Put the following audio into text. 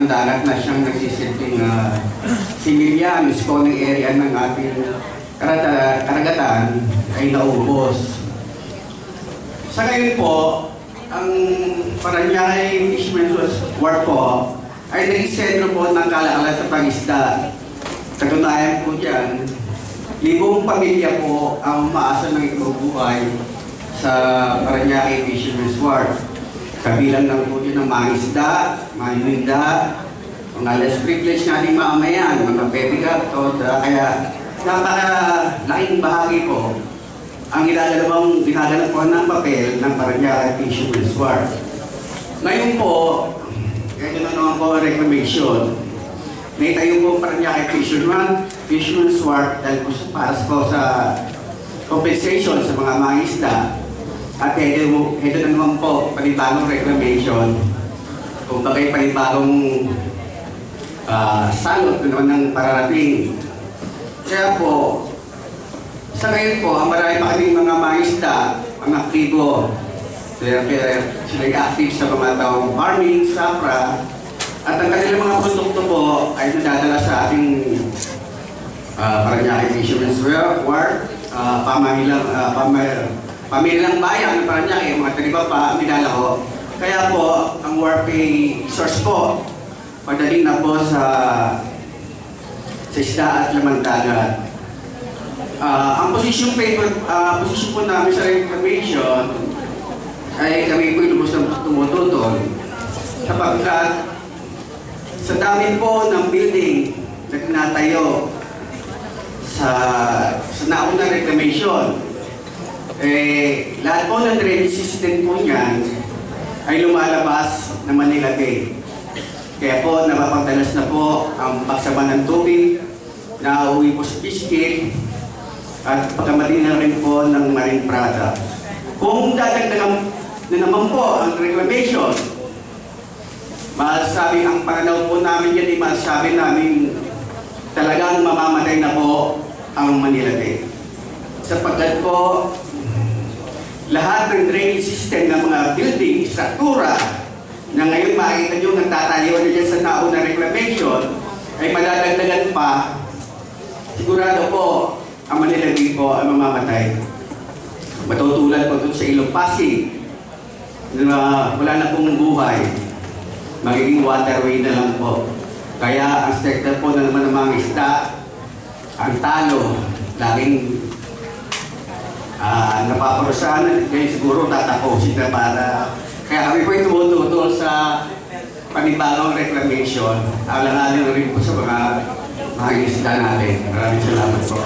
dagat na siyang nagsisilbing civilian, spawning area ng ating karagatan ay naubos. Sa ngayon po, ang Parañaque Fishermen's Wharf po ay naging sentro po ng kalakalan sa pangisda. Katunayan po dyan, libong pamilya po ang umaasa ng ibubuhay sa Parañaque Fishermen's Wharf. Kabilang ng po din ng mga isda, mga ininda, mga less privileged nating mamamayan, mga pepigap, kaya napakalaking bahagi po ang ginagawa po ng papel ng Parañaque Fishermen's Wharf. Ngayon po, ito na naman po ang reclamation. May tayo po Parañaque Fishermen's Wharf dahil po para po sa compensation sa mga isda. At ito na naman po, panibagong reclamation. Kung bagay panibagong salot naman ng pararating. Kaya po, sa ngayon po, ang marami pa kaming mga isda, ang aktibo. Sila ay active sa mga taong farming, sapra, at ang kanilang mga produkto po ay nadadala sa ating Parañaque Fishermen's Wharf, pamilyang bayan ng Parañaque, mga taliba pa, minala ko. Kaya po, ang wharf ay source po, padaling na po sa isda at lamang dagat. Ang posisyon po namin sa reclamation ay kami po ilubos ng tumututol. Sapagkat sa dami po ng building na tinatayo sa naunang reclamation, lahat po ng drainage system po niyan ay lumalabas na Manila Bay. Kaya po napapagdalas na po ang pagsama ng tubig na uwi po sa fishkill at pagkamali na rin po ng marine products. Kung dadagdagan na naman po ang reclamation, masasabi ang pananaw po namin yan ay masasabi namin talagang mamamatay na po ang Manila Bay. Sapagkat po lahat ng drainage system ng mga building, struktura na ngayon makikita nyo nagtatayo na dyan sa naunang reclamation ay madadagdagan pa, sigurado po ang Manila Bay po ay mamamatay. Matutulan po dun sa Ilog Pasig na wala na pong buhay, magiging waterway na lang po. Kaya ang sector po na naman ng mga isda, ang talo, laging napaparusahan, kaya siguro tatapusin na para. Kaya kami po tumututol sa panibagong reclamation. Alang-alang rin po sa mga isda natin. Maraming salamat po.